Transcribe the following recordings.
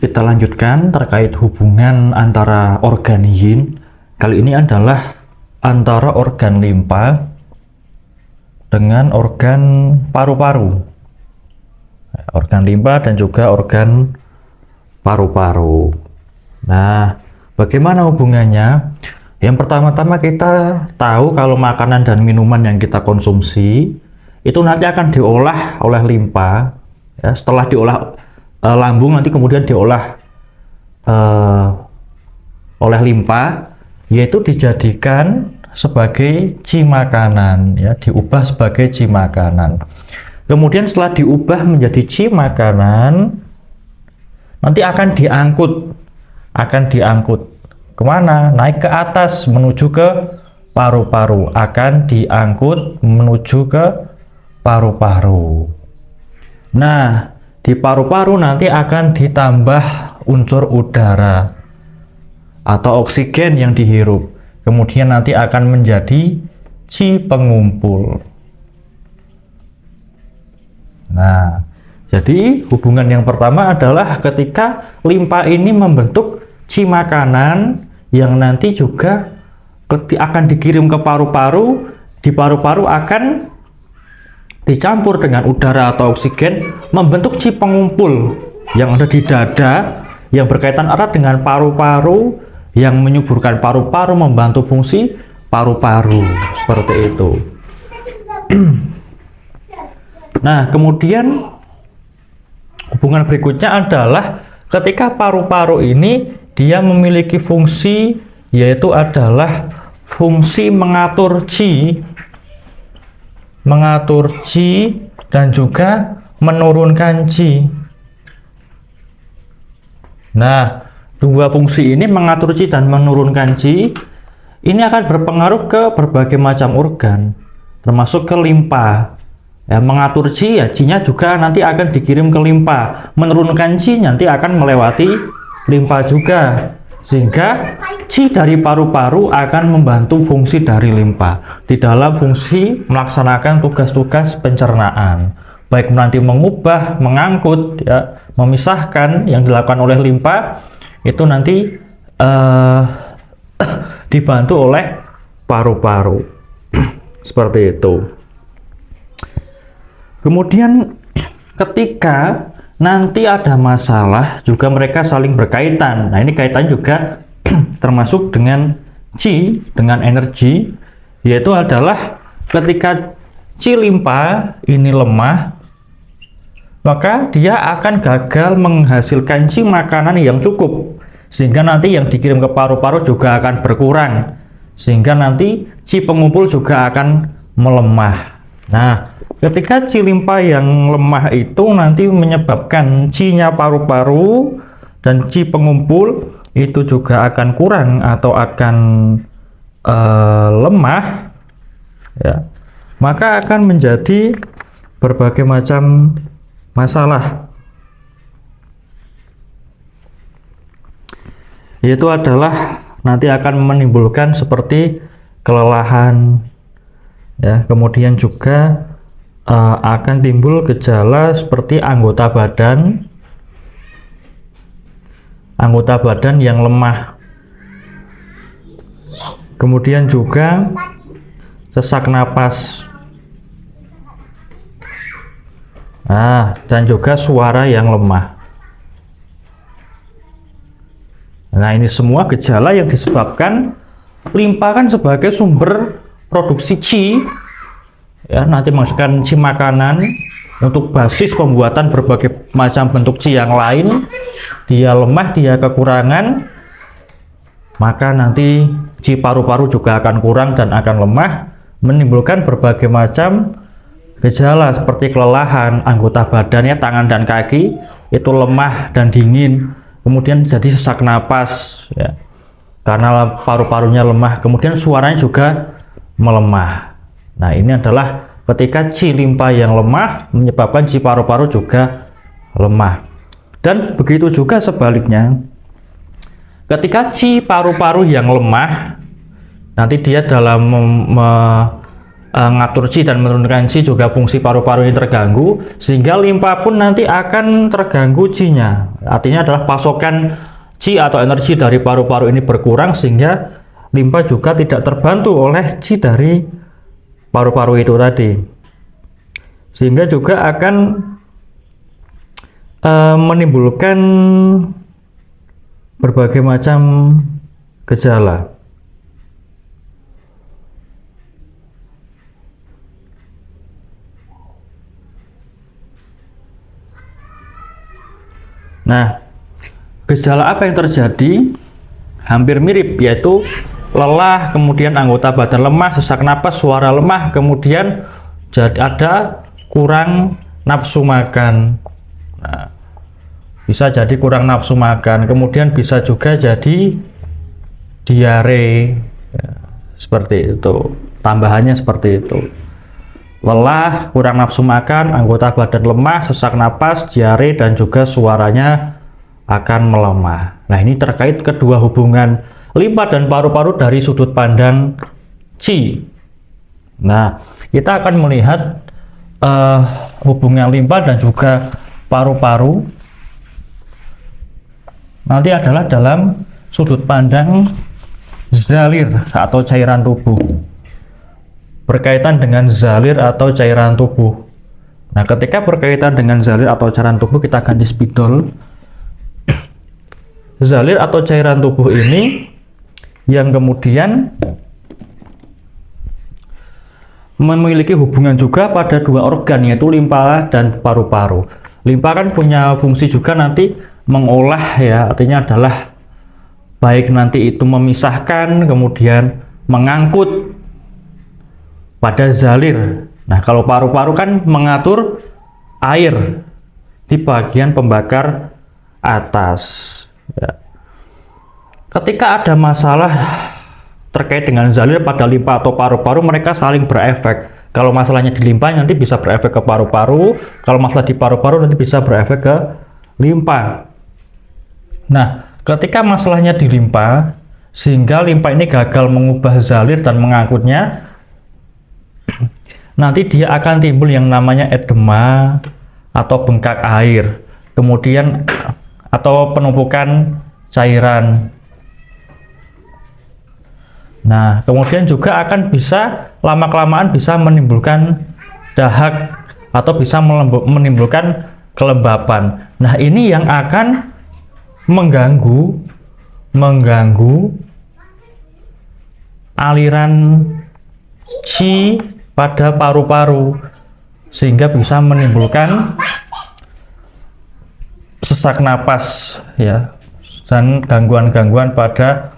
kita lanjutkan terkait hubungan antara organ yin. Kali ini adalah antara organ limpa dengan organ paru-paru. Organ limpa dan juga organ paru-paru. Nah, bagaimana hubungannya? Yang pertama-tama kita tahu kalau makanan dan minuman yang kita konsumsi itu nanti akan diolah oleh limpa. Ya, setelah diolah lambung, nanti kemudian diolah oleh limpa, yaitu dijadikan sebagai ci makanan, ya, diubah sebagai ci makanan. Kemudian setelah diubah menjadi ci makanan, nanti akan diangkut kemana? Naik ke atas menuju ke paru-paru, akan diangkut menuju ke paru-paru. Nah, di paru-paru nanti akan ditambah unsur udara atau oksigen yang dihirup. Kemudian nanti akan menjadi ci pengumpul. Nah, jadi hubungan yang pertama adalah ketika limpa ini membentuk ci makanan yang nanti juga akan dikirim ke paru-paru. Di paru-paru akan dicampur dengan udara atau oksigen membentuk ci pengumpul yang ada di dada, yang berkaitan erat dengan paru-paru, yang menyuburkan paru-paru, membantu fungsi paru-paru, seperti itu. Nah, kemudian hubungan berikutnya adalah ketika paru-paru ini dia memiliki fungsi, yaitu adalah fungsi mengatur ci dan juga menurunkan ci. Nah, dua fungsi ini, mengatur ci dan menurunkan ci, ini akan berpengaruh ke berbagai macam organ, termasuk ke limpa. Ya, mengatur ci, ya, ci-nya juga nanti akan dikirim ke limpa. Menurunkan ci nanti akan melewati limpa juga, sehingga ci dari paru-paru akan membantu fungsi dari limpa di dalam fungsi melaksanakan tugas-tugas pencernaan, baik nanti mengubah, mengangkut, ya, memisahkan yang dilakukan oleh limpa itu nanti dibantu oleh paru-paru. Seperti itu. Kemudian ketika nanti ada masalah juga mereka saling berkaitan. Nah, ini kaitan juga termasuk dengan ci, dengan energi, yaitu adalah ketika ci limpa ini lemah, maka dia akan gagal menghasilkan ci makanan yang cukup, sehingga nanti yang dikirim ke paru-paru juga akan berkurang, sehingga nanti ci pengumpul juga akan melemah. Nah, ketika ci limpa yang lemah itu nanti menyebabkan ci-nya paru-paru dan ci pengumpul itu juga akan kurang atau akan lemah, ya, maka akan menjadi berbagai macam masalah, yaitu adalah nanti akan menimbulkan seperti kelelahan, ya, kemudian juga akan timbul gejala seperti anggota badan yang lemah, kemudian juga sesak napas, dan juga suara yang lemah. Nah, ini semua gejala yang disebabkan limpa kan sebagai sumber produksi ci, ya, nanti menghasilkan ci makanan untuk basis pembuatan berbagai macam bentuk ci yang lain. Dia lemah, dia kekurangan, maka nanti ci paru-paru juga akan kurang dan akan lemah, menimbulkan berbagai macam gejala seperti kelelahan, anggota badannya, tangan dan kaki itu lemah dan dingin, kemudian jadi sesak napas, ya, karena paru-parunya lemah, kemudian suaranya juga melemah. Nah, ini adalah ketika ci limpa yang lemah menyebabkan ci paru-paru juga lemah. Dan begitu juga sebaliknya, ketika ci paru-paru yang lemah, nanti dia dalam ngatur qi dan menurunkan qi, juga fungsi paru-paru ini terganggu, sehingga limpa pun nanti akan terganggu qi-nya. Artinya adalah pasokan qi atau energi dari paru-paru ini berkurang, sehingga limpa juga tidak terbantu oleh qi dari paru-paru itu tadi, sehingga juga akan menimbulkan berbagai macam gejala. Nah, gejala apa yang terjadi? Hampir mirip, yaitu lelah, kemudian anggota badan lemah, sesak napas, suara lemah, kemudian jadi ada kurang nafsu makan. Nah, bisa jadi kurang nafsu makan, kemudian bisa juga jadi diare, ya, seperti itu. Tambahannya seperti itu. Lelah, kurang nafsu makan, anggota badan lemah, sesak napas, diare, dan juga suaranya akan melemah. Nah, ini terkait kedua hubungan limpa dan paru-paru dari sudut pandang qi. Nah, kita akan melihat hubungan limpa dan juga paru-paru nanti adalah dalam sudut pandang zalir atau cairan tubuh, berkaitan dengan zalir atau cairan tubuh. Nah, ketika berkaitan dengan zalir atau cairan tubuh, kita ganti spidol. Zalir atau cairan tubuh ini yang kemudian memiliki hubungan juga pada dua organ, yaitu limpa dan paru-paru. Limpa kan punya fungsi juga nanti mengolah, ya, artinya adalah baik nanti itu memisahkan, kemudian mengangkut pada zalir. Nah, kalau paru-paru kan mengatur air di bagian pembakar atas. Ya. Ketika ada masalah terkait dengan zalir pada limpa atau paru-paru, mereka saling berefek. Kalau masalahnya di limpa nanti bisa berefek ke paru-paru, kalau masalah di paru-paru nanti bisa berefek ke limpa. Nah, ketika masalahnya di limpa, sehingga limpa ini gagal mengubah zalir dan mengangkutnya, nanti dia akan timbul yang namanya edema atau bengkak air, kemudian atau penumpukan cairan. Nah, kemudian juga akan bisa lama-kelamaan bisa menimbulkan dahak atau bisa menimbulkan kelembapan. Nah, ini yang akan mengganggu aliran qi pada paru-paru, sehingga bisa menimbulkan sesak napas, ya, dan gangguan-gangguan pada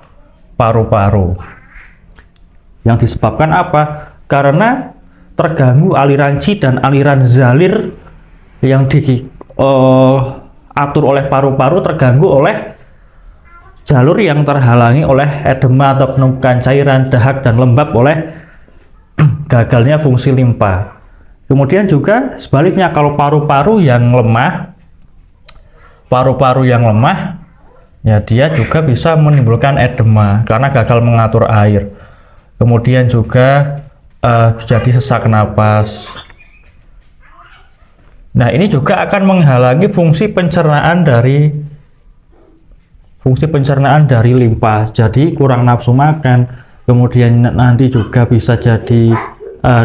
paru-paru. Yang disebabkan apa? Karena terganggu aliran qi dan aliran zalir yang diatur oleh paru-paru, terganggu oleh jalur yang terhalangi oleh edema atau penumpukan cairan, dahak, dan lembab oleh gagalnya fungsi limpa. Kemudian juga sebaliknya, kalau paru-paru yang lemah, ya, dia juga bisa menimbulkan edema karena gagal mengatur air. Kemudian juga jadi sesak napas. Nah, ini juga akan menghalangi fungsi pencernaan dari limpa. Jadi kurang nafsu makan, kemudian nanti juga bisa jadi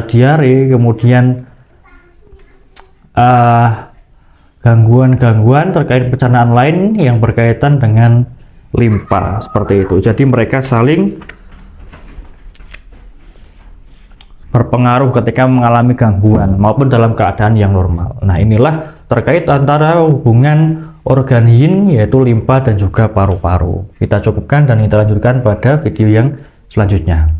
diare, kemudian gangguan-gangguan terkait pencernaan lain yang berkaitan dengan limpa, seperti itu. Jadi mereka saling berpengaruh ketika mengalami gangguan maupun dalam keadaan yang normal. Nah, inilah terkait antara hubungan organ yin, yaitu limpa dan juga paru-paru. Kita cukupkan dan kita lanjutkan pada video yang selanjutnya.